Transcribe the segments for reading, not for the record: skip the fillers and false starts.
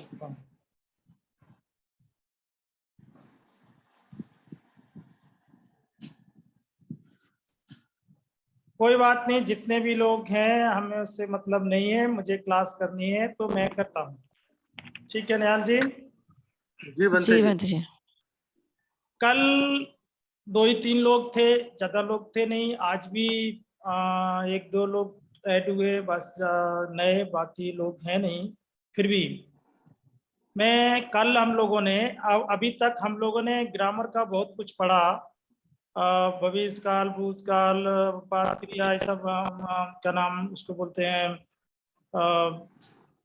करता हूँ। कोई बात नहीं, जितने भी लोग हैं हमें उससे मतलब नहीं है, मुझे क्लास करनी है तो मैं करता हूँ। ठीक है निहाल जी। जी बनते जी। कल 2 ही 3 लोग थे, ज्यादा लोग थे नहीं। आज भी 1 2 लोग ऐड हुए बस, नए, बाकी लोग हैं नहीं। फिर भी मैं कल हम लोगों ने अभी तक हम लोगों ने ग्रामर का बहुत कुछ पढ़ा। भविष्यकाल, भूतकाल, पास्ट क्रिया, ये सब क्या नाम उसको बोलते हैं,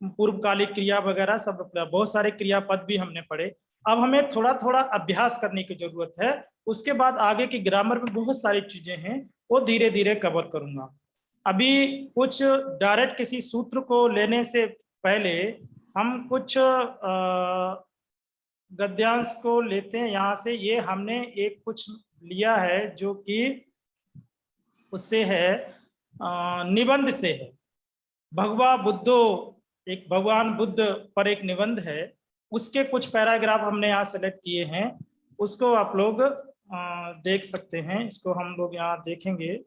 पूर्वकालिक क्रिया वगैरह सब, बहुत सारे क्रियापद भी हमने पढ़े। अब हमें थोड़ा थोड़ा अभ्यास करने की जरूरत है। उसके बाद आगे की ग्रामर में बहुत सारी चीजें हैं, वो धीरे धीरे कवर करूंगा। अभी कुछ डायरेक्ट किसी सूत्र को लेने से पहले हम कुछ गद्यांश को लेते हैं यहाँ से। ये हमने एक कुछ लिया है जो कि उससे है, निबंध से है। भगवा बुद्धो, एक भगवान बुद्ध पर एक निबंध है, उसके कुछ पैराग्राफ हमने यहाँ सेलेक्ट किए हैं। उसको आप लोग देख सकते हैं। इसको हम लोग यहाँ देखेंगे।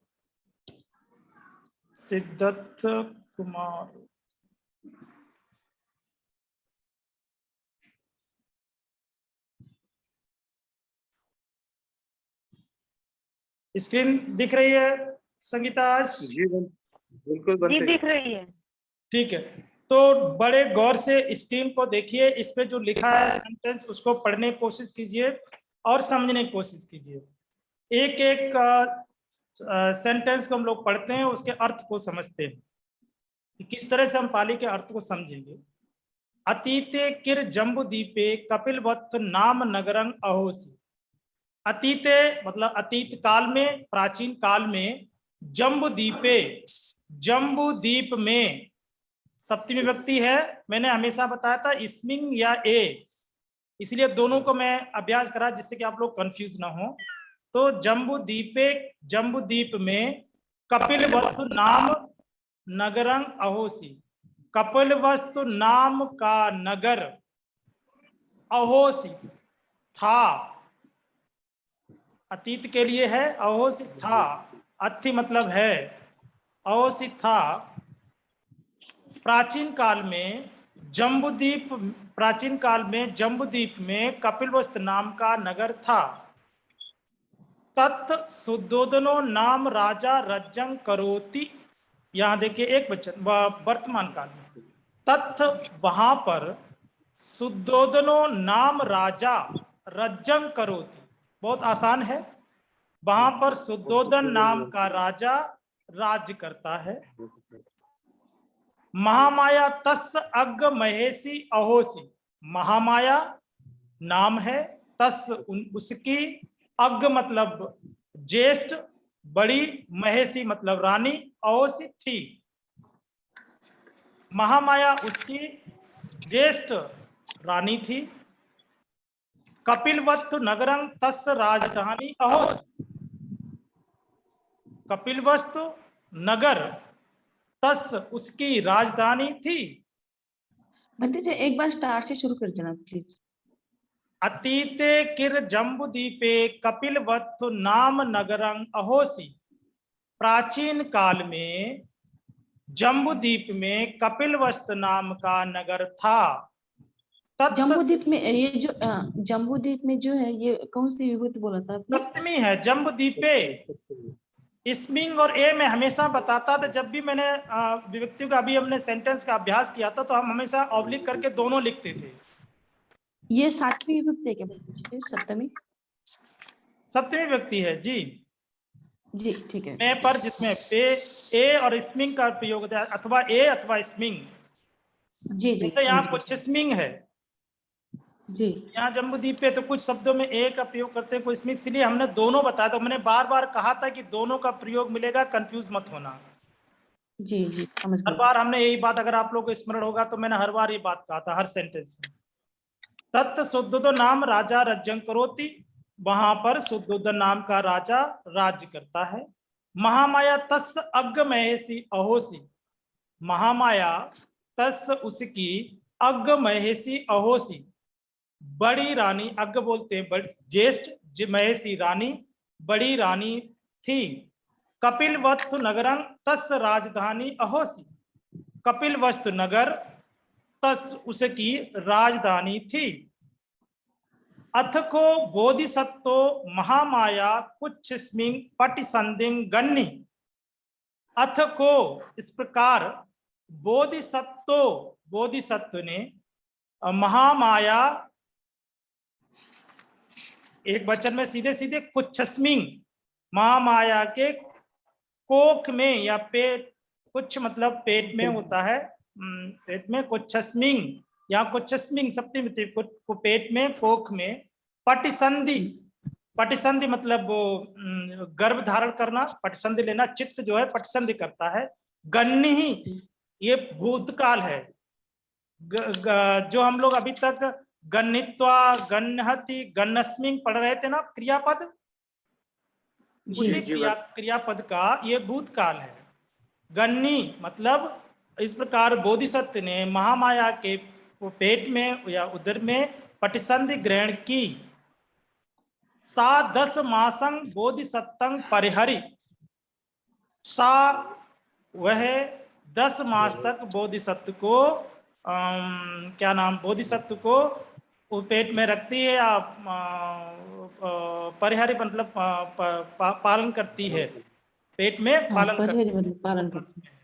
सिद्धार्थ कुमार, स्क्रीन दिख रही है संगीता आज? जी बिल्कुल बनते दिख रही है। ठीक है, तो बड़े गौर से स्क्रीन को देखिए। इस पे जो लिखा है सेंटेंस उसको पढ़ने की कोशिश कीजिए और समझने की कोशिश कीजिए। एक एक सेंटेंस को हम लोग पढ़ते हैं, उसके अर्थ को समझते हैं कि किस तरह से हम पाली के अर्थ को समझेंगे। अतीते किर जम्बुदीपे कपिलवत्थ नाम नगरं अहोसी। अतीते मतलब अतीत काल में, प्राचीन काल में, जम्बुदीपे, जम्बुदीप में, सप्तमी विभक्ति है। मैंने हमेशा बताया था स्मिंग या ए, इसलिए दोनों को मैं अभ्यास करा जिससे कि आप लोग कंफ्यूज ना हो। तो जम्बुदीपे, जम्बुदीप में, कपिलवस्तु नाम नगरं अहोसी। कपिलवस्तु नाम का नगर अहोसी था, अतीत के लिए है। अहोसी था, अथि मतलब है, अहोसी था। प्राचीन काल में जम्बुदीप, प्राचीन काल में जम्बुदीप में कपिलवस्तु नाम का नगर था। तत् सुद्धोधनो नाम राजा रज्जं करोति। यहां देखिए एक वचन वर्तमान काल में। तत् वहां पर सुद्धोधनो नाम राजा रज्जं करोति, बहुत आसान है। वहां पर सुद्धोधन नाम का राजा राज्य करता है। महामाया तस् अग्ग महेशी अहोसी। महामाया नाम है, तस् उसकी, अग्ग मतलब ज्येष्ठ, बड़ी, महेशी मतलब रानी, अहोसी थी। महामाया उसकी ज्येष्ठ रानी थी। कपिलवस्तु नगरं तस् राजधानी अहोसी। कपिलवस्तु नगर तस् उसकी राजधानी थी। बंटी जी एक बार स्टार्ट से शुरू कर देना प्लीज। अतीते किर जम्बुदीपे कपिलवस्तु नाम नगरं अहोसी। प्राचीन काल में जम्बुदीप में कपिलवस्तु नाम का नगर था। जम्बूद्वीप में ये जो जम्बूद्वीप में जो है ये कौन सी विभूति बोला था आपने? सप्तमी है जम्बुदीपे। स्मिंग और ए में हमेशा बताता था, जब भी मैंने विभक्तियों का, अभी हमने सेंटेंस का अभ्यास किया था तो हम हमेशा ऑब्लिक करके दोनों लिखते थे। ये सातवीं विभक्ति है क्या? सप्तमी, सप्तमी विभक्ति है जी। जी ठीक है। मैं पर जिसमें ए और स्मिंग का प्रयोग होता है, अथवा ए अथवा स्मिंग। जी जी जैसे यहाँ कुछ स्मिंग है जी। यहाँ जम्बूद्वीप पे, तो कुछ शब्दों में ए का प्रयोग करते हैं, कोई स्मिंग, इसलिए हमने दोनों बताया। तो मैंने बार बार कहा था कि दोनों का प्रयोग मिलेगा, कंफ्यूज मत होना। जी जी समझ हर गए। बार हमने यही बात, अगर आप लोगों को स्मरण होगा तो मैंने हर बार ये बात कहा था हर सेंटेंस में। तत् शुद्धोधन नाम राजा रज्जं करोति। वहां पर शुद्धोधन नाम का राजा राज्य करता है। महामाया तस् अग्ग महेशी अहोसी। महामाया तस् उसकी, अग्ग महेशी अहोसी, बड़ी रानी, अग्ग बोलते हैं बड़ी, ज्येष्ठ, महेशी रानी, बड़ी रानी थी। कपिलवस्तु नगरं तस् राजधानी अहोसी, कपिलवस्तु नगर तस् उसकी राजधानी थी। अथ को बोधिसत्तो महामाया कुच्छस्मिं पटिसंधिं गन्नि, अथ को इस प्रकार बोधिसत्तो, बोधिसत्व ने महामाया, एक वचन में सीधे सीधे कुच्छस्मिं, महामाया के कोख में या पेट, कुछ मतलब पेट में होता है, पेट में, कुच्छस्मिं या कुच्छस्मिं सप्तमी को पेट में, कोख में, पटिसंधि, पटिसंधि मतलब वो गर्भ धारण करना, पटिसंधि लेना, चित्त जो है पटिसंधि करता है। गन्नी ही ये भूतकाल है, जो हम लोग अभी तक गन्नित्वा, गन्नहति, गन्नस्मिं पढ़ रहे थे ना क्रियापद, उसी क्रियापद का ये भूतकाल है। गन्नी मतलब इस प्रकार बोधिसत्व ने महामाया के पेट में या उदर में पटिसंधि ग्रहण की। सा 10 मासं बोधिसत्तं परिहरि, सा वह 10 मास तक बोधिसत्व को क्या नाम, बोधिसत्व को पेट में रखती है या परिहरि मतलब पालन करती है, पेट में पालन करती है।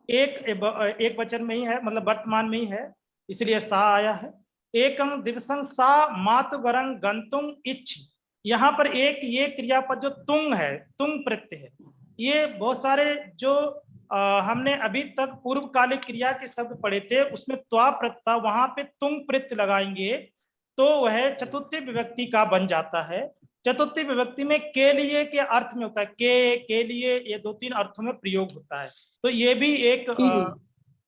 एक वचन में ही है, मतलब वर्तमान में ही है, इसलिए सा आया है। एकं दिवसं सा मातुगरं गंतुम इच्छ, यहाँ पर एक ये क्रियापद जो तुंग है, तुंग प्रत्यय है। ये बहुत सारे जो हमने अभी तक पूर्वकालिक क्रिया के शब्द पढ़े थे उसमें त्वा प्रत्यय, वहां पे तुंग प्रत्यय लगाएंगे तो वह चतुर्थी विभक्ति का बन जाता है। चतुर्थी विभक्ति में के लिए के अर्थ में होता है, के लिए, ये 2-3 अर्थों में प्रयोग होता है। तो ये भी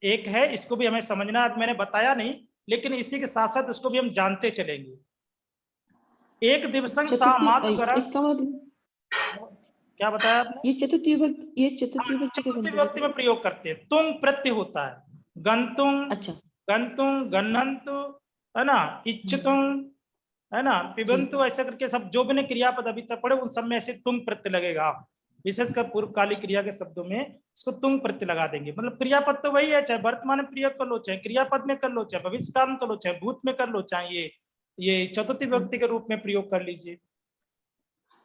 एक है, इसको भी हमें समझना। अब मैंने बताया नहीं, लेकिन इसी के साथ साथ उसको भी हम जानते चलेंगे। एक दिवसं सा मातुगरं, इसका मतलब क्या बताया आपने? ये चतुर्थी विभक्ति में प्रयोग करते हैं। तुंग प्रत्यय होता है, गंतुम, अच्छा, गंतुम, गन्नन्तु, है ना, इच्छितुम, है ना, पिबंतु, ऐसे करके सब जो भी क्रियापद अभी तक पढ़े उन सब में ऐसे तुंग प्रत्यय लगेगा। विशेषकर पूर्वकालिक क्रिया के शब्दों में इसको तुंग प्रत्यय लगा देंगे। मतलब क्रियापद तो वही है, चाहे वर्तमान में प्रयोग कर लो, चाहे क्रियापद में कर लो, चाहे भविष्यकाल में कर लो, चाहे भूत में कर लो, चाहे ये चतुर्थी विभक्ति के रूप में प्रयोग कर लीजिए।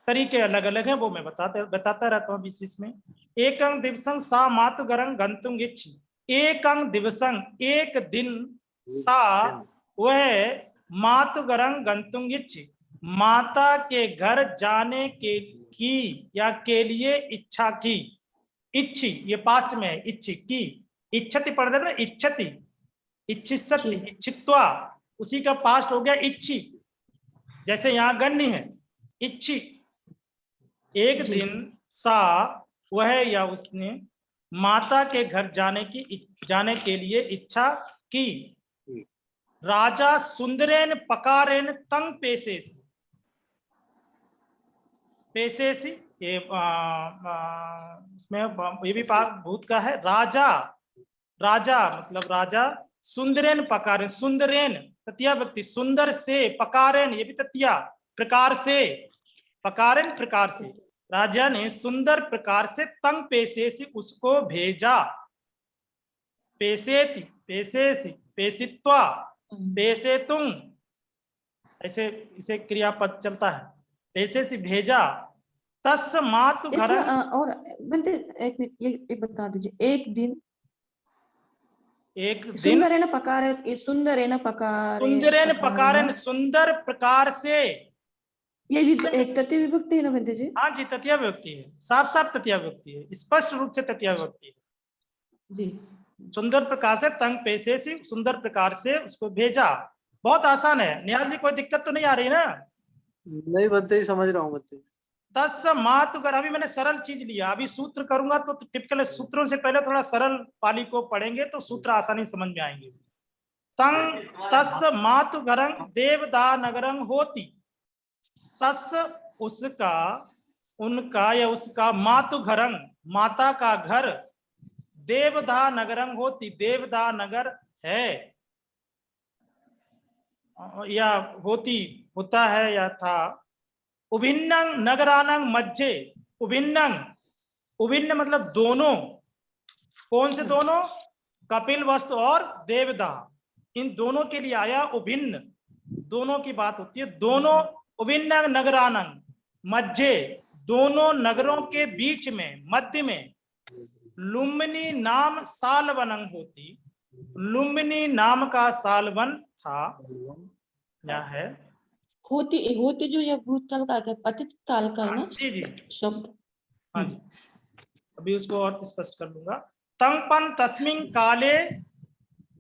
तरीके अलग अलग हैं, वो मैं बताता रहता हूँ बीच बीच में। एकं दिवसं सा मातुगरं गंतुम इच्छि, एकं दिवसं एक दिन, सा वह, मातुगरं गंतुम इच्छि माता के घर जाने की या के लिए इच्छा की। इच्छी ये पास्ट में है, इच्छी की, इच्छति पढ़ देना, इच्छति, इच्छिसति, इच्छित्वा, उसी का पास्ट हो गया इच्छी। जैसे यहाँ गन्नी है, इच्छी, एक दिन सा वह या उसने माता के घर जाने के लिए इच्छा की। राजा सुंदरेन पकारेन तंग पेशेसी, पेशेसी ये इसमें ये भी भूत का है। राजा, राजा मतलब राजा, सुंदरेन पकारेन, सुंदरेन ततिया व्यक्ति, सुंदर से, पकारेन ये भी ततिया, प्रकार से, पकारेन प्रकार से, राजा ने सुंदर प्रकार से तंग पेशेसी उसको भेजा। पेशेति, पेशेसी, पेशित्वा, पेशेतुं, ऐसे इसे क्रियापद चलता है। पेशेसी भेजा। तस् मातु घर, और बनते एक मिनट ये बता दीजिए, एक दिन सुंदरेन पकारे, ये सुंदरेन पकारे, सुंदरेन पकारेन सुंदर प्रकार से, ये भी एक तृतीय विभक्ति है ना बंदे जी? हाँ जी, तृतीय विभक्ति है, साफ साफ तृतीय विभक्ति है, स्पष्ट रूप से तृतीय विभक्ति है जी। सुंदर प्रकार से तंग पेशे से, सुंदर प्रकार से उसको भेजा। बहुत आसान है निहाल जी, कोई दिक्कत तो नहीं आ रही ना? नहीं बनते ही, समझ रहा हूँ बनते। तस् मातु घर, अभी मैंने सरल चीज लिया, अभी सूत्र करूंगा तो टिपिकल सूत्रों से पहले थोड़ा सरल पाली को पढ़ेंगे तो सूत्र आसानी समझ में आएंगे। तंग तस् मातु घरं देवदा नगरं होती, तस् उसका, उनका या उसका, मातु घरं माता का घर, देवदा नगरं होती देवदा नगर है, या होता है या था। उभिन्नं नगराणां मध्ये, उभिन्न मतलब दोनों, कौन से दोनों? कपिलवस्तु और देवदाह, इन दोनों के लिए आया उभिन्न, दोनों की बात होती है। दोनों उभिन्न नगराणां मध्ये, दोनों नगरों के बीच में, मध्य में, लुम्बिनी नाम सालवनं होती, लुम्बिनी नाम का सालवन था या है। होती जो या भूतकाल का है, पतित काल का है ना जी जी शब्द। हाँ जी, अभी उसको और स्पष्ट कर लूंगा। तंगपन तस्मिन् काले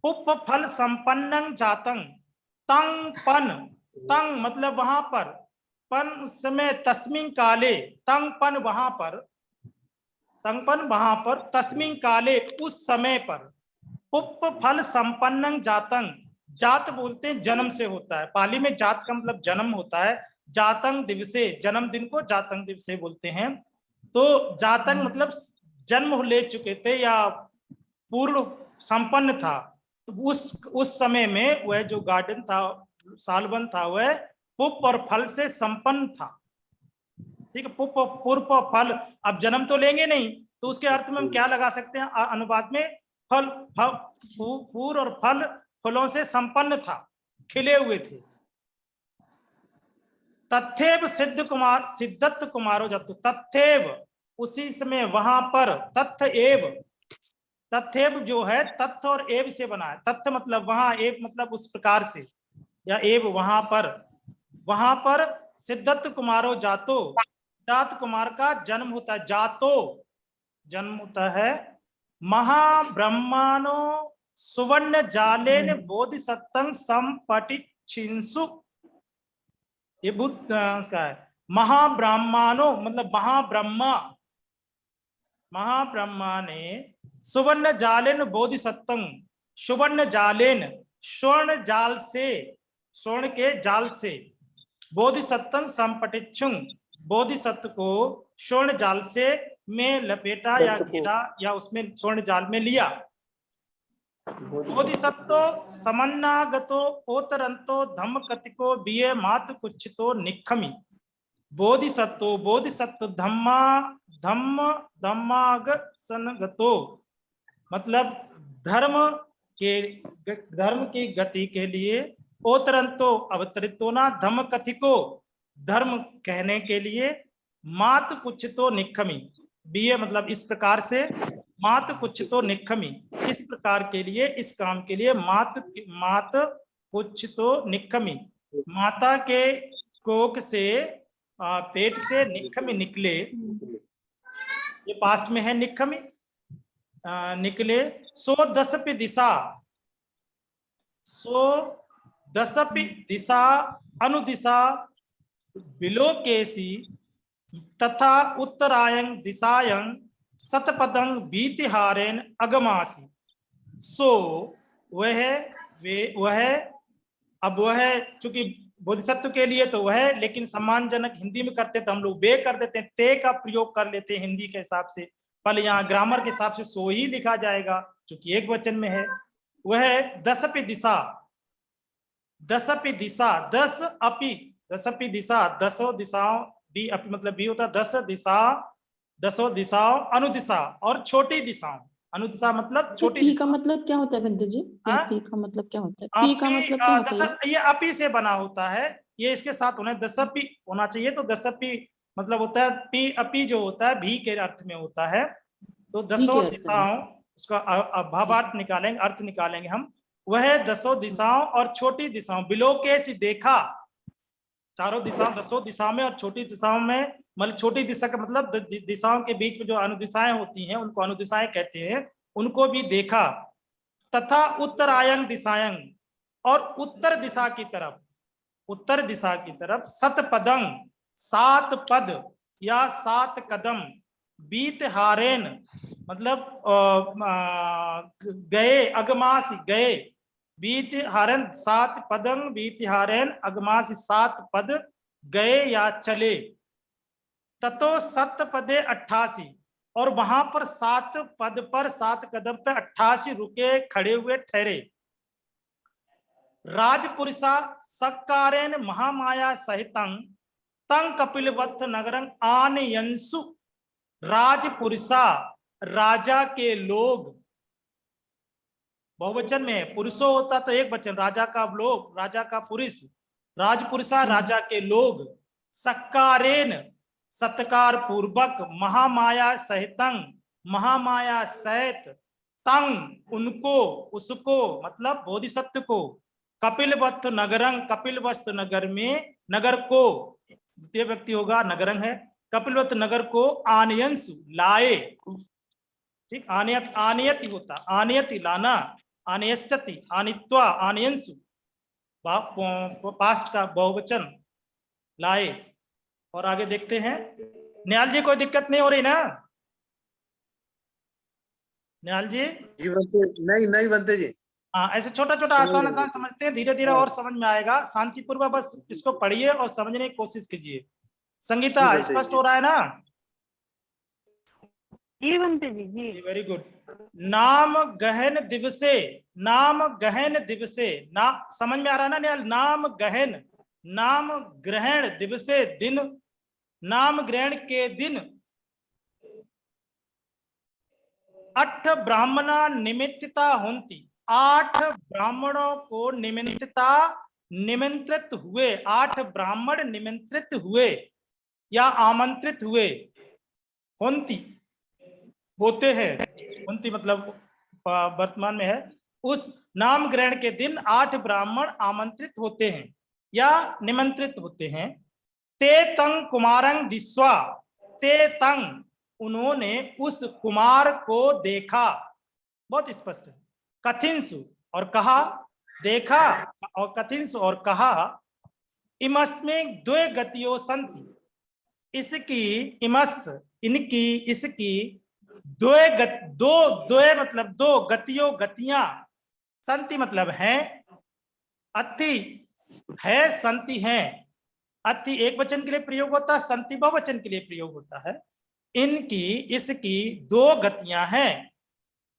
पुष्प फल संपन्नं जातं। तंगपन, तंग मतलब वहां पर, पन उस समय, तस्मिन् काले, तंगपन वहां पर, तंगपन वहां पर, तस्मिन् काले उस समय पर, पुष्प फल संपन्नं जातं, जात बोलते हैं जन्म से होता है, पाली में जात का मतलब जन्म होता है। जातं दिवसे, जन्मदिन को जातं दिवसे बोलते हैं। तो जातं मतलब जन्म ले चुके थे या पूर्ण संपन्न था। तो उस समय में वह जो गार्डन था, सालवन था, वह पुष्प और फल से संपन्न था। ठीक है, पुष्प फल, अब जन्म तो लेंगे नहीं, तो उसके अर्थ में हम क्या लगा सकते हैं अनुवाद में? फल, फूल और फल, फलों से संपन्न था, खिले हुए थे। तथेव सिद्धत्त कुमारो जत्तु, तथेव उसी समय वहां पर, तथेव जो है तथ्य और एव से बना है। तथ्य मतलब वहां, एव मतलब उस प्रकार से, या एव वहां पर सिद्धत्त कुमारो जातो, सिद्धार्थ कुमार का जन्म होता है। जातो जन्म होता है। महाब्रह्मानो सुवर्ण जालेन बोधिसत्तं संपटिच्छिंसु, ये बुद्ध का है। महाब्रह्मानो मतलब महाब्रह्मा ने सुवर्ण जालेन बोधिसत्तं, सुवर्ण जालेन स्वर्ण जाल से, स्वर्ण के जाल से, बोधिसत्तं संपटिच्छुं, बोधिसत्व को स्वर्ण जाल से में लपेटा या घेरा या उसमें स्वर्ण जाल में लिया। बोधिसत्व समन्नागतो ओतरंतो धम्म कतिको बिये मात कुच्छितो निखमी। बोधिसत्व धम्माग सनगतो मतलब धर्म की गति के लिए, ओतरंतो अवतरितो ना, धम्म कथिको धर्म कहने के लिए, मात कुच्छितो निखमी, बीए मतलब इस प्रकार से, मात कुच्छितो निखमी इस प्रकार के लिए, इस काम के लिए, मात कुच्छितो निखमी, माता के कोख से, पेट से निखमी निकले, ये पास्ट में है निखमी, निकले। सो दसपि दिशा अनुदिशा विलोकेसी तथा उत्तरायण दिशायं सतपदं बीतिहारेन अगमासी। सो वह अब वह, चूंकि बोधिसत्व के लिए तो वह, लेकिन सम्मानजनक हिंदी में करते तो हम लोग वे कर देते हैं, ते का प्रयोग कर लेते हैं हिंदी के हिसाब से। पहले यहाँ ग्रामर के हिसाब से सो ही लिखा जाएगा क्योंकि एक वचन में है। वह दसपि दिशा, दस अपि दिशा, दसों दिशाओं, बी अपि मतलब बी होता है दसों दिशाओं, अनुदिशा और छोटी दिशाओं, अनुदिशा मतलब छोटी पी का मतलब क्या होता है बंधु जी? पी का मतलब क्या होता है? पी का मतलब क्या होता है? ये अपी से बना होता है, ये इसके साथ होना है, दसपि होना चाहिए। तो दसपि मतलब होता है पी, अपी जो होता है भी के अर्थ में होता है। तो दसों दिशाओं, उसका भावार्थ निकालेंगे, अर्थ निकालेंगे हम। वह दसों दिशाओं और छोटी दिशाओं, बिलोके से देखा, चारों दिशाओं, दसों दिशाओं में और छोटी दिशाओं में, मतलब छोटी दिशा का मतलब दिशाओं के बीच में जो अनुदिशाएं होती हैं उनको अनुदिशाएं कहते हैं, उनको भी देखा। तथा उत्तरायण दिशायं और उत्तर दिशा की तरफ, उत्तर दिशा की तरफ, सतपदं 7 पद या 7 कदम, बीतहारेन मतलब गए, अगमास गए, बीतहारेन 7 पदं बीतहारेन अगमास 7 पद गए या चले। ततो 7 पदे 88 और वहां पर 7 पद पर 7 कदम पे 88 रुके, खड़े हुए, ठहरे। राजपुरुषा सक्कारेण महामाया सहितं तं कपिलवत्थ नगरं आनयंसु। राजपुरुषा राजा के लोग, बहुवचन में है, पुरुषो होता तो एक वचन, राजा का लोग, राजा का पुरुष, राजपुरुषा राजा के लोग, सक्कारेन सत्कार पूर्वक, महामाया सहितं महामाया सहित, तंग उनको, उसको मतलब बोधिसत्व को, कपिलवत्थ नगरं कपिलवस्तु नगर में, नगर को द्वितीय व्यक्ति होगा, नगरं है, कपिलवत्थ नगर को आनयंसु लाए, ठीक, आनयत आनयति होता, आनयति लाना, आनयस्यति आनित्वा, आनयंसु पास्ट का बहुवचन लाए। और आगे देखते हैं। निहाल जी कोई दिक्कत नहीं हो रही ना? निहाल जी जी बनते नहीं नहीं बनते जी। हाँ, ऐसे छोटा छोटा आसान आसान समझते हैं, धीरे धीरे और समझ में आएगा। शांतिपूर्वक बस इसको पढ़िए और समझने की कोशिश कीजिए। संगीता स्पष्ट हो रहा है ना? जी बनते जी। जी वेरी गुड। नाम गहन दिवसे, नाम गहन दिवसे, ना समझ में आ रहा है ना निहाल? नाम गहन, नाम ग्रहण दिवसे दिन, नाम ग्रहण के दिन 8 ब्राह्मणा निमित्तता होती, 8 ब्राह्मणों को निमंत्रित हुए, 8 ब्राह्मण निमंत्रित हुए या आमंत्रित हुए, होती होते हैं, होती मतलब वर्तमान में है। उस नाम ग्रहण के दिन 8 ब्राह्मण आमंत्रित होते हैं या निमंत्रित होते हैं। ते तंग कुमारंग दिस्वा, ते तंग उन्होंने उस कुमार को देखा, बहुत स्पष्ट है। कथिंसु और कहा, देखा और कथिंसु और कहा। इमस्में द्वे गतियो संति, इसकी, इमस इनकी, इसकी, द्वे मतलब दो, गतियो गतियां, संति मतलब हैं, अति है, संति हैं। अति एक वचन के लिए प्रयोग होता है, संति बहुवचन के लिए प्रयोग होता है। इनकी, इसकी 2 गतियां हैं।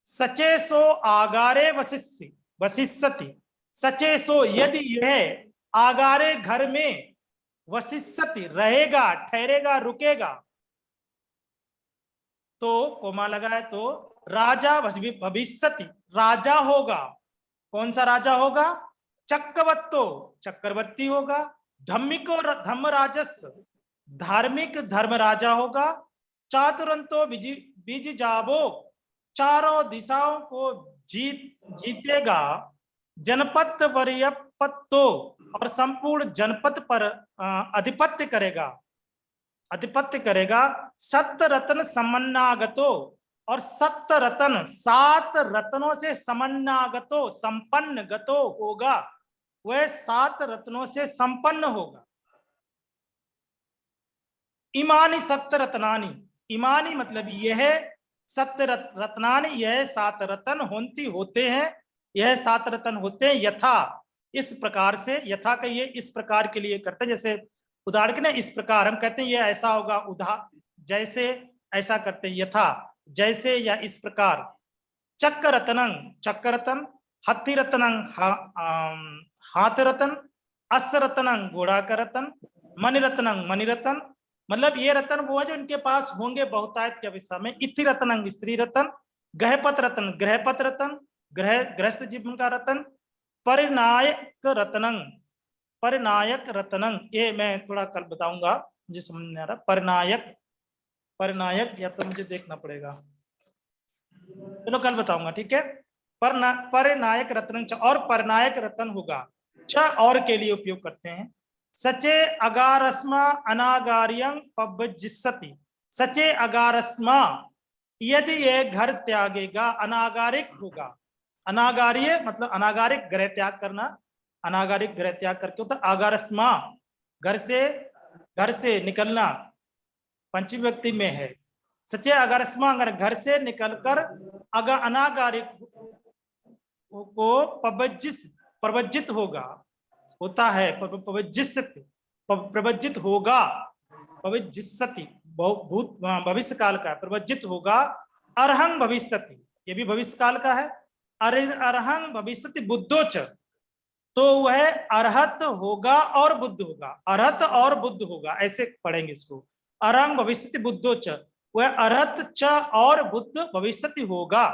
सचेसो आगारे वसिष्यति, सचेसो यदि यह, आगारे घर में, वसिष्यति रहेगा, ठहरेगा, रुकेगा, तो कोमा लगा है तो राजा भविष्यति, राजा होगा। कौन सा राजा होगा? चक्रवर्तो, चक्रवर्ती होगा। धम्मिको धर्मराजस्व, धार्मिक धर्म राजा होगा। चातुरंतो बीजिजाबो, चारों दिशाओं को जीतेगा। जनपद वर्यपत्तो, और संपूर्ण जनपद पर अधिपत्य करेगा, अधिपत्य करेगा। सप्त रत्न समन्नागतो, और सप्त रत्न 7 रत्नों से समन्नागतो संपन्न गतो होगा, वह 7 रत्नों से संपन्न होगा। इमानी सप्त रत्नानि, इमानी मतलब यह, सप्त रत्नानि यह 7 रत्न होती होते हैं, यह 7 रत्न होते हैं। यथा इस प्रकार से, यथा का ये इस प्रकार के लिए करते हैं, जैसे उदाहरण के ना, इस प्रकार हम कहते हैं ये ऐसा होगा, जैसे ऐसा करते हैं, यथा जैसे या इस प्रकार। चक्र रत्नं चक्र रत्न, हत्थी रत्नं हाथ रत्न, अश्व रत्नं घोड़ा का रत्न, मणिरत्नं मणिरत्न मतलब ये रत्न वो है जो इनके पास होंगे बहुतायत के अवस्था में। इति रत्नं स्त्री रत्न, गृहपत रत्न गृहपत रत्न, गृहस्थ जीवन का रत्न। परिनायक रत्नं, परिनायक रत्नं, ये मैं थोड़ा कल बताऊंगा, मुझे समझ नहीं आ रहा। परिनायक, परिनायक या तो मुझे देखना पड़ेगा, चलो कल बताऊंगा, ठीक है। परिनायक रत्न, और परिनायक रत्न होगा, च और के लिए उपयोग करते हैं। सचे अगारस्मा अनागार्यं पब्बजिस्सति, सचे अगारस्मा यदि ये घर त्यागेगा, अनागारिक होगा। अनागार्य मतलब अनागारिक ग्रह त्याग करना, अनागारिक ग्रह त्याग करके होता। अगारस्मा घर से निकलना, पंचमी व्यक्ति में है। सचे अगारस्मा अगर घर से निकलकर अनागारिक को प्रवज्जित होगा, होता है, प्रवज्जित होगा, प्रवज्जिस्सति भूत भविष्य काल का, प्रवज्जित होगा। अर्हं भविष्यति, ये भी भविष्य काल का है। अर्हं भविष्यति बुद्धोच, तो वह अर्हत होगा और बुद्ध होगा, अर्हत और बुद्ध होगा, ऐसे पढ़ेंगे इसको। अरंग भविष्यति बुद्धो च, वह अर्हत च और बुद्ध भविष्यति होगा,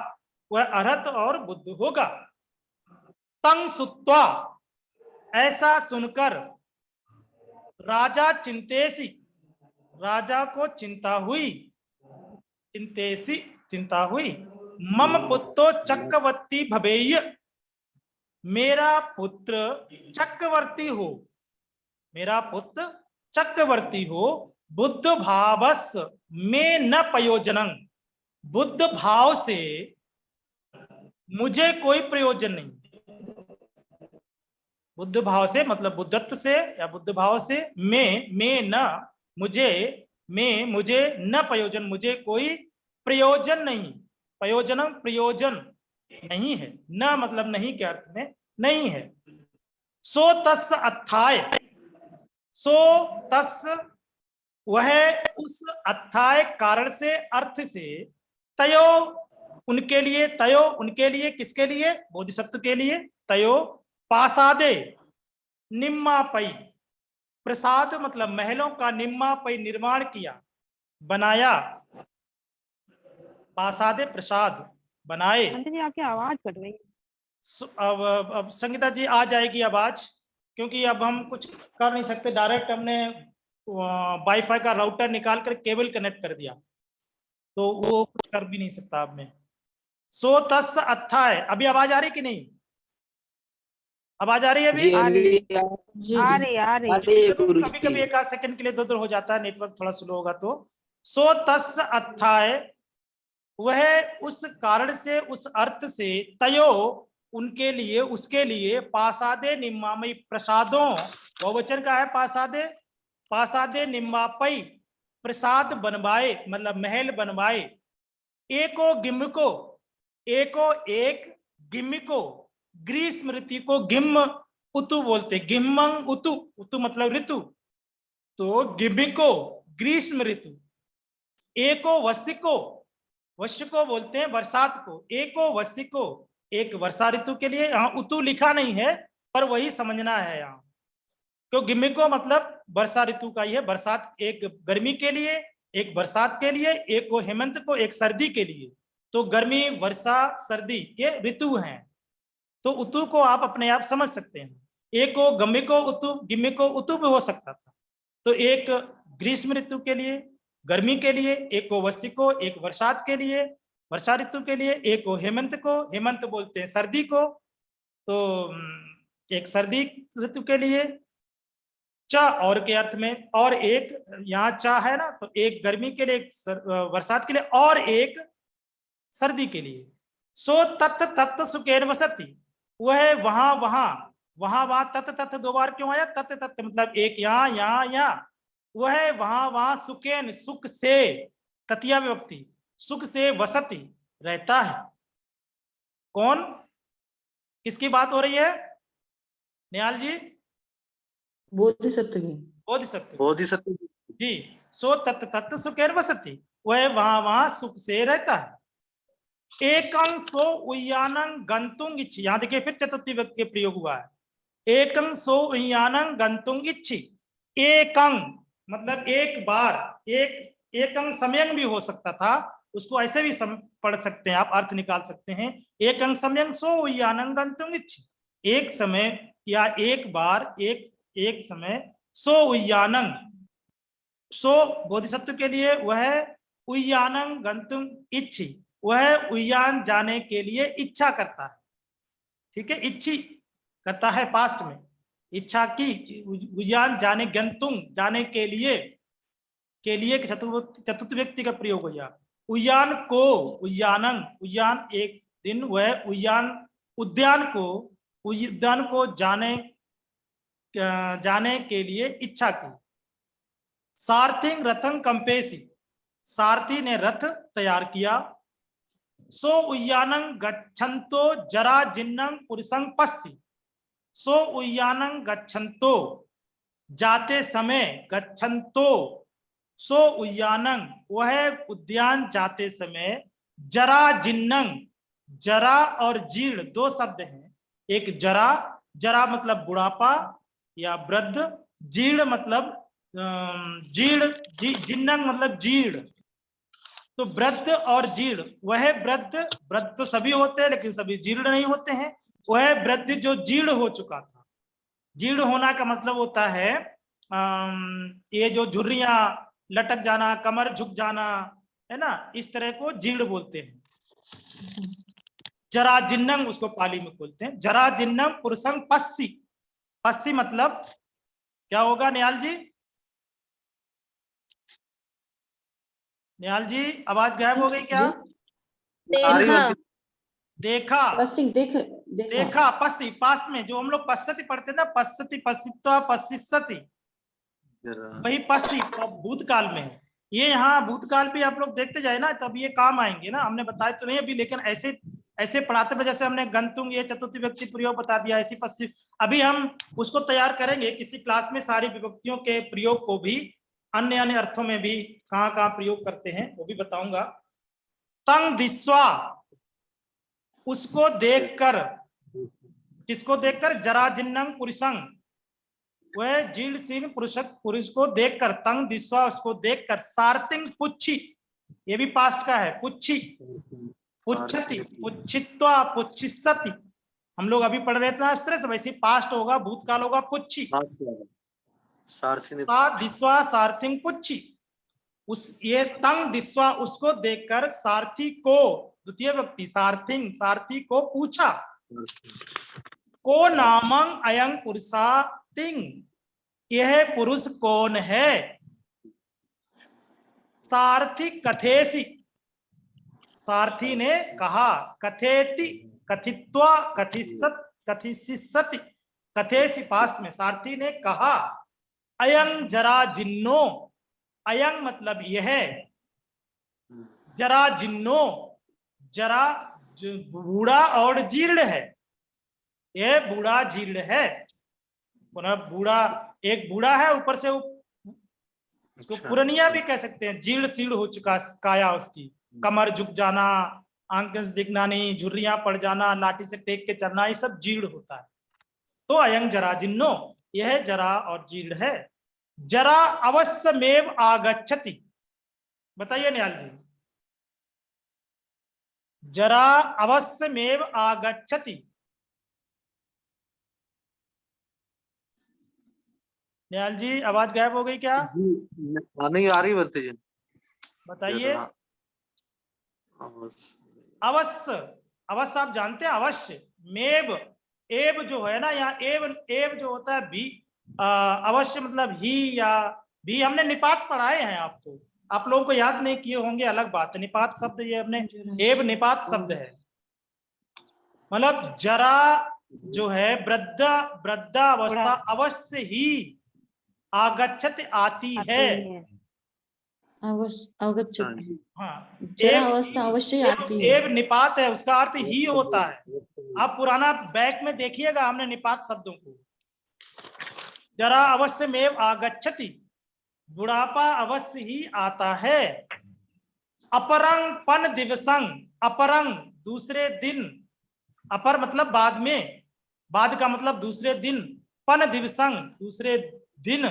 वह अर्हत और बुद्ध होगा। तंग सुत्वा, ऐसा सुनकर, राजा चिंतेसी, राजा को चिंता हुई, चिंतेसी चिंता हुई। मम पुत्रो चक्रवर्ती भवेय, मेरा पुत्र चक्रवर्ती हो, मेरा पुत्र चक्रवर्ती हो। बुद्ध भावस में न प्रयोजनं, बुद्ध भाव से मुझे कोई प्रयोजन नहीं। बुद्ध भाव से मतलब बुद्धत्व से या बुद्ध भाव से, में न मुझे, में मुझे न प्रयोजन, मुझे कोई प्रयोजन नहीं। प्रयोजनम प्रयोजन नहीं है, न मतलब नहीं के अर्थ में नहीं है। सो तस् अत्थाय, सो तस् वह उस अत्थाय कारण से अर्थ से, तयो उनके लिए, तयो उनके लिए, किसके लिए? बोधिसत्व के लिए। तयो पासादे निम्मापई, प्रसाद मतलब महलों का निम्मापई निर्माण किया, बनाया। पासादे प्रसाद बनाए। जी आपकी आवाज कट रही है। अब संगीता जी आ जाएगी आवाज, क्योंकि अब हम कुछ कर नहीं सकते, डायरेक्ट हमने वाईफाई का राउटर निकाल कर केबल कनेक्ट कर दिया, तो वो कुछ कर भी नहीं सकता अब मैं। सो तस् अत्थाय, अभी आवाज आ रही कि नहीं? आवाज आ रही है अभी? आ रही जी है। कभी कभी एक आध सेकंड के लिए इधर हो जाता है, नेटवर्क थोड़ा स्लो होगा तो। सो तस् अत्थाय, वह उस कारण से, उस अर्थ से, तयो उनके लिए, उसके लिए, पासादे निम्मामयी, प्रसादों, बहुवचन का है पासादे, पासादे निम्मापई, प्रसाद बनवाए मतलब महल बनवाए। एको गिम्को, एको एक, गिम्को ग्रीष्म ऋतु को गिम उतु बोलते, गिम्मंग उतु, उतु मतलब ऋतु, तो गिम्को ग्रीष्म ऋतु। एको वसिको, वश्य बोलते हैं बरसात को। एको वसिको, एक वर्षा ऋतु के लिए, यहाँ उतु लिखा नहीं है पर वही समझना है यहाँ, क्यों गिम्को मतलब वर्षा ऋतु का ही है। बरसात एक गर्मी के लिए, एक बरसात के लिए, एक को हेमंत को, एक सर्दी के लिए। तो गर्मी, वर्षा, सर्दी ये ऋतु हैं, तो उतु को आप अपने आप समझ सकते हैं। एक को गमिको उतु, गिमिको उतु भी हो सकता था। तो एक ग्रीष्म ऋतु के लिए, गर्मी के लिए, एक को वसिको, एक बरसात के लिए, वर्षा ऋतु के लिए, एक को हेमंत को, हेमंत बोलते हैं सर्दी को, तो एक सर्दी ऋतु के लिए। च और के अर्थ में, और एक यहाँ चा है ना, तो एक गर्मी के लिए, एक बरसात के लिए, और एक सर्दी के लिए। सो तत् तत् सुकेन वसति, वह वहां वहां, वहां वहां, तत् तत् दो बार क्यों आया? तत् तत् मतलब एक यहाँ यहाँ यहाँ, वह वहां वहां, सुकेन सुख से, तृतीया विभक्ति, सुख से, वसति रहता है। कौन, किसकी बात हो रही है निहाल जी? बोधिसत्व की। बोधिसत्व, बोधिसत्व जी। सो तत् तत् सुखेन वसति, वह वहां वहां सुख से रहता है। एकं सो उय्यानं गंतुं इच्छि, यहां देखिए फिर चतुर्थी विभक्ति के प्रयोग हुआ है। एकं सो उय्यानं गंतुं इच्छि, एकं मतलब एक बार, एक, एकं समयं भी हो सकता था, उसको ऐसे भी पढ़ सकते हैं आप, अर्थ निकाल सकते हैं। एकं समयं सो उय्यानं गंतुं इच्छि, एक समय या एक बार, एक समय। सो उय्यानं, सो बोधिसत्व के लिए, वह उय्यानं गंतुं इच्छि, वह उय्यान जाने के लिए इच्छा करता है। ठीक है, इच्छी करता है पास्ट में, इच्छा की, उय्यान जाने, गंतुं जाने के लिए चतुर्थ व्यक्ति का प्रयोग हो गया। उय्यान को, उय्यानं, उय्यान एक दिन, वह उय्यान उद्यान को जाने के लिए इच्छा की। सारथिं रथं कंपेसी, सारथी ने रथ तैयार किया। सो उय्यानं गच्छन्तो जरा जिन्नं पुरुषं पश्यि, सो उय्यानं गच्छन्तो जाते समय, गच्छन्तो, सो उय्यानं वह उद्यान जाते समय, जरा जिन्नं, जरा और जीर्ण दो शब्द हैं, एक जरा जरा मतलब बुढ़ापा या वृद्ध, जीर्ण मतलब जीर्ण, जिन्नंग मतलब जीर्ण। तो वृद्ध और जीर्ण, वह वृद्ध, वृद्ध तो सभी होते हैं लेकिन सभी जीर्ण नहीं होते हैं, वह वृद्ध जो जीर्ण हो चुका था। जीर्ण होना का मतलब होता है ये जो झुर्रियां लटक जाना, कमर झुक जाना, है ना, इस तरह को जीर्ण बोलते हैं। जरा जिन्नंग उसको पाली में बोलते हैं। जरा जिन्नंग पुरुषंग पस्सी। पस्सी मतलब क्या होगा निहाल जी? निहाल जी आवाज गायब हो गई क्या? आ रही बंते जी। देखा, पश्चिम देखा देखा, पस्सी, पास में जो हम लोग पश्यति पढ़ते ना, पश्यति, पश्यित्वा, पश्यिष्यति, जरा वही पश्ची भूतकाल में है। ये यहाँ भूतकाल भी आप लोग देखते जाए ना तब ये काम आएंगे ना। हमने बताया तो नहीं अभी, लेकिन ऐसे ऐसे पढ़ाते पे जैसे हमने गंतुंग ये चतुर्थी विभक्ति प्रयोग बता दिया, ऐसी पश्चिम अभी हम उसको तैयार करेंगे किसी क्लास में, सारी विभक्तियों के प्रयोग को भी, अन्य अन्य अर्थों में भी कहाँ कहाँ प्रयोग करते हैं वो भी बताऊंगा। तंग दिस्वा, उसको देखकर, किसको देखकर? जरा जिन्नंग पुरुषंग, वह जीर्ण शीर्ण पुरुष को देखकर, तंग दिस्वा उसको देखकर, सार्थिंग पुच्छी, ये भी पास्ट का है, पुच्छी, पुच्छति, पुच्छित्वा, पुच्छिष्यति, हम लोग अभी पढ़ रहे थे ना इस तरह से, वैसे पास्ट होगा, भूतकाल होगा पुच्छी। दिस्वा सार्थिंग पुच्छी, उस ये तंग दिस्वा उसको देखकर, सारथी को, द्वितीय व्यक्ति सार्थिंग, सारथी को पूछा, को नामंग अयं पुरुषा तिंग, यह पुरुष कौन है? सारथी कथेसी, सारथी ने कहा, कथेति, कथित्वा, कथिसत, कथिसिसति, कथेसी पास्ट में, सारथी ने कहा, अयं जरा जिन्नो, अयं मतलब यह, जरा जिन्नो, जरा बूढ़ा और जीर्ण है, यह बूढ़ा जीर्ण है। पुनः बूढ़ा, एक बूढ़ा है, ऊपर से उसको पुरनिया भी कह सकते हैं, जीर्ण शीर्ण हो चुका काया उसकी, कमर झुक जाना, आंखें दिखना नहीं, झुर्रियां पड़ जाना, लाठी से टेक के चलना, ये सब जीर्ण होता है। तो अयं जरा जिन्नो, यह जरा और जीर्ण है। जरा अवश्यमेव आगच्छति, बताइए निहाल जी। जरा अवश्यमेव आगच्छति, निहाल जी आवाज गायब हो गई क्या? नहीं आ रही बंते जी, बताइए। अवश्य, अवश्य आप जानते हैं, अवश्य, मेव, एव जो है ना यहाँ, एव, एव जो होता है भी, अवश्य मतलब ही या भी, हमने निपात पढ़ाए हैं आपको, आप लोगों को याद नहीं किए होंगे अलग बात है। निपात शब्द ये हमने, एव निपात शब्द है, मतलब जरा जो है वृद्धा, वृद्धावस्था अवश्य ही आगच्छत आती है। अवगच्छति, हाँ, जरा अवस्था अवश्य आती है। एव निपात है, उसका अर्थ ही होता है। आप पुराना बैक में देखिएगा हमने निपात शब्दों को, जरा अवश्य में आगच्छति, बुढ़ापा अवश्य ही आता है। अपरंग पन दिवसंग, अपरंग दूसरे दिन, अपर मतलब बाद में, बाद का मतलब दूसरे दिन, पन दिवसंग दूसरे दिन,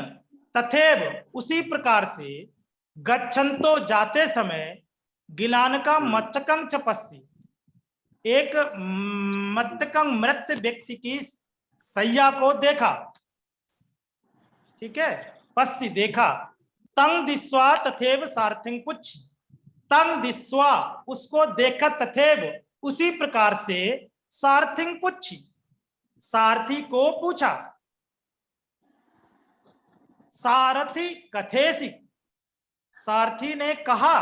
तथेव उसी प्रकार से, गच्छन्तो जाते समय, गिलान का मत्तकं चपस्सी, एक मत्तकं मृत व्यक्ति की सैया को देखा, ठीक है, पस्सी देखा, तंग दिस्वा तथेव सारथिंग पुच्छ, तंग दिस्वा उसको देखा, तथेव उसी प्रकार से, सारथिंग पुच्छी सारथी को पूछा, सारथी कथेसी सारथी ने कहा,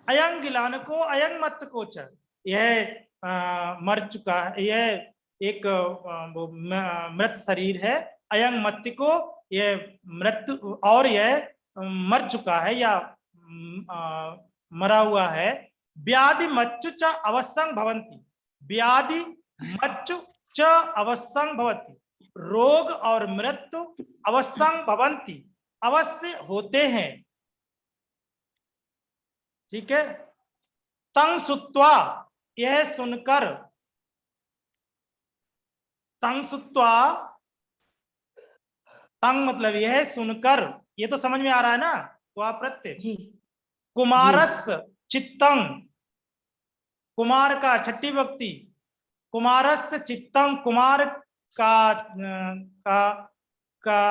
अयं गिलान को अयं मत को च, यह मर चुका है, यह एक मृत शरीर है, अयं मत को यह मृत्यु, और यह मर चुका है या मरा हुआ है। व्याधि मच्चु च अवश्यं भवन्ति, व्याधि मच्चु च अवश्यं भवति, रोग और मृत्यु अवश्यं भवन्ति अवश्य होते हैं, ठीक है। तंग सुत्वा यह सुनकर, तंग सुत्वा, तंग मतलब यह है सुनकर, ये तो समझ में आ रहा है ना, तो आप प्रत्यय जी कुमारस चित्तंग, कुमार का छठी व्यक्ति, कुमारस चित्तंग, कुमार का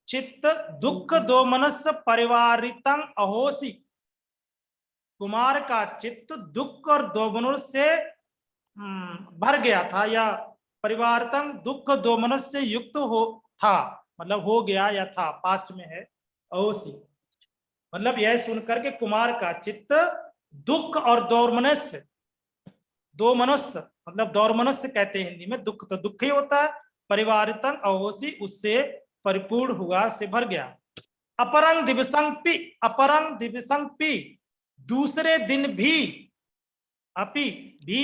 चित्त दुख दो मनस परिवारितं अहोसी, कुमार का चित्त दुख और दो मनों से भर गया था, या परिवारतंग दुख दो मनस से युक्त हो था, मतलब हो गया या था, पास्ट में है अहोसी, मतलब यह सुनकर के कुमार का चित्त दुख और दौर्मनस्य, दो मनुष्य मतलब दौर्मनस्य कहते हैं हिंदी में, दुख तो दुख ही होता है, परिवारितं अहोसी उससे परिपूर्ण हुआ, से भर गया। अपरंग दिवसंग पी, अपरंग दिवसंग पी, दूसरे दिन भी, अपि भी,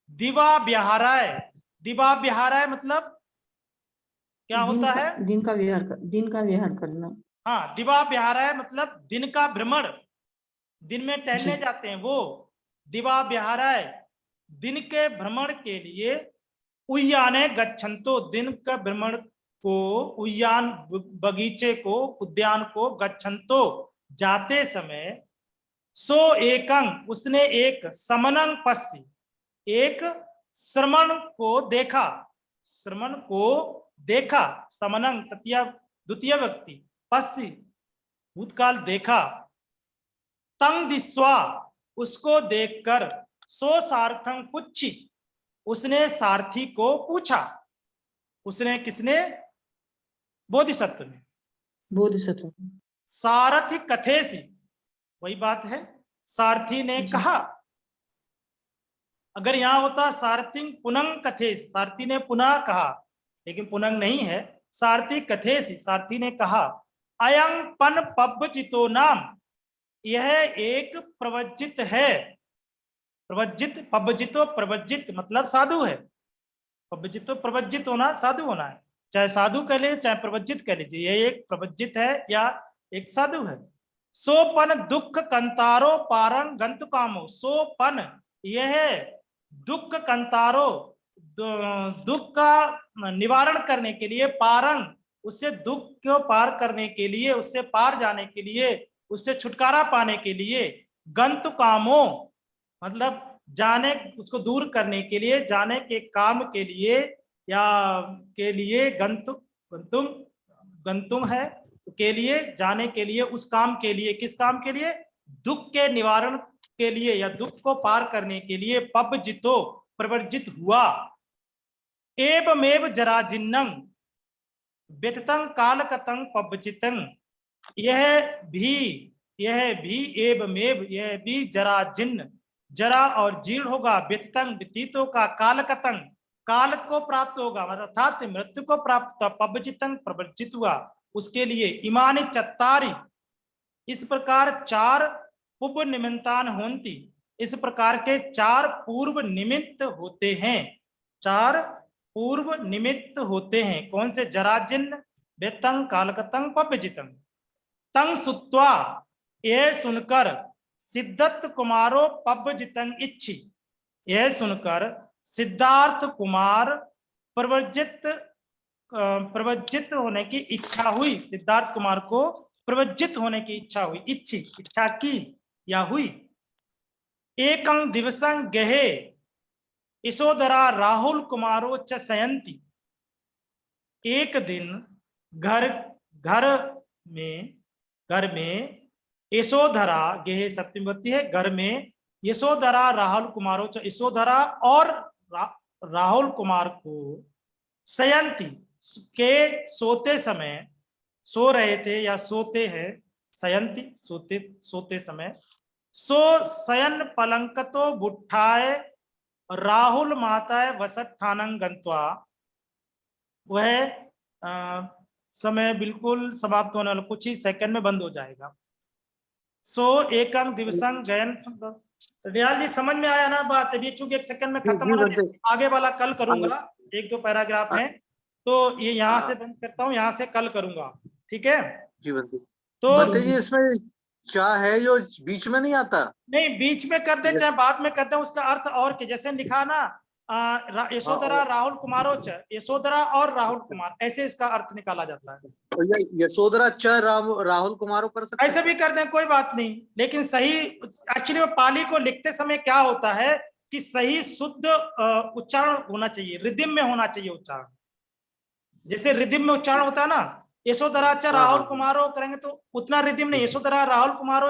दिवा विहाराय, दिवा विहाराय मतलब क्या होता है? दिन का विहार करना। हाँ, दिवा विहाराय मतलब दिन का भ्रमण, दिन में टहलने जी। जाते हैं वो, दिवा विहाराय दिन के भ्रमण के लिए, उद्याने गच्छन्तो दिन का भ्रमण को, उद्यान बगीचे को, उद्यान को, गच्छन्तो जाते समय, सो एकंग उसने एक, समनंग पश्य एक श्रमण को देखा, श्रमण को देखा, समनंग तृतीय द्वितीय व्यक्ति, पश्य भूतकाल देखा, तंग दिस्वा उसको देखकर, सो सार्थं पुच्छी उसने सारथी को पूछा, उसने किसने? बोधिसत्व ने। बोधिसत्व। सारथी कथेसी वही बात है, सारथी ने जी। कहा, अगर यहां होता सारथी पुनंग कथेस, सारथी ने पुनः कहा, लेकिन पुनंग नहीं है, सारथी कथेसी सारथी ने कहा, अयं पन पब्बचितो नाम, यह एक प्रवज्जित है, प्रवज्जित पब्बजितो प्रवज्जित मतलब साधु है, पब्बजितो प्रवज्जित होना साधु होना है, चाहे साधु कह लीजिए चाहे प्रवज्जित कह लीजिए, यह एक प्रवज्जित है या एक साधु है। सोपन दुख कंतारो पारंग गंतु कामो, सोपन यह दुख कंतारो दुख का निवारण करने के लिए, पारंग उससे दुख को पार करने के लिए, उससे पार जाने के लिए, उससे छुटकारा पाने के लिए, गंतु कामो मतलब जाने उसको दूर करने के लिए, जाने के काम के लिए या के लिए, गंतु गंतुम गंतुम है के लिए, जाने के लिए, उस काम के लिए, किस काम के लिए? दुख के निवारण के लिए या दुख को पार करने के लिए, पब्बजितो प्रवर्जित हुआ, एवमेव जराजिन्नं व्यतितं कालकतं पब्बजितं, यह भी एवमेव यह भी जराजिन्न जरा और जीर्ण होगा, व्यतितं व्यतीत होगा, कालकतं काल को प्राप्त होगा, अर्थात मृत्यु को प्राप्त, पब्बजितं प्रवर्जित हुआ उसके लिए, इमानि चत्तारि इस प्रकार चार पूर्व निमित्तान होन्ति, इस प्रकार के चार पूर्व निमित्त होते हैं, चार पूर्व निमित्त होते हैं, कौन से? जराजिन्न व्यतं कालकतं पब्बजितं। तंग सुत्वा यह सुनकर, सिद्धार्थ कुमारो पब्बजितं इच्छी, यह सुनकर सिद्धार्थ कुमार प्रवज्जित होने की इच्छा हुई, सिद्धार्थ कुमार को प्रवज्जित होने की इच्छा हुई, इच्छा की या हुई। एकं दिवसं गहे यशोधरा राहुल कुमारो च शयन्ति, एक दिन घर में यशोधरा, गेहे सप्तमी है, घर में यशोधरा राहुल कुमारो च, यशोधरा और राहुल कुमार को, शयंती के सोते समय, सो रहे थे या सोते हैं, शयंती सोते समय, सो शयन पलंकतो बुट्ठाए राहुल माताए वसठानं गंत्वा, वह समय बिल्कुल समाप्त होने वाला, कुछ ही सेकंड में बंद हो जाएगा। सो एकं दिवसं गयन, रियाल जी समझ में आया ना बात? अभी चूंकि एक सेकंड में खत्म होना, आगे वाला कल करूंगा, एक दो पैराग्राफ हैं, तो ये यहाँ से बंद करता हूँ, यहाँ से कल करूंगा, ठीक है जी बंते। तो बंते जी इसमें क्या है जो बीच में नहीं आता? नहीं, बीच में कर दे चाहे बाद में कर दे, उसका अर्थ और के जैसे लिखा ना, यशोधरा राहुल कुमारो च, यशोधरा और राहुल कुमार, ऐसे इसका अर्थ निकाला जाता है। तो ये यशोधरा च राहुल कुमारो कर सकते ऐसे भी कर दें कोई बात नहीं, लेकिन सही एक्चुअली पाली को लिखते समय क्या होता है कि सही शुद्ध उच्चारण होना चाहिए, रिदिम में होना चाहिए उच्चारण। जैसे रिदिम में उच्चारण होता है ना, यशोधरा च राहुल कुमारो करेंगे तो उतना रिदिम नहीं, यशोधरा राहुल कुमारो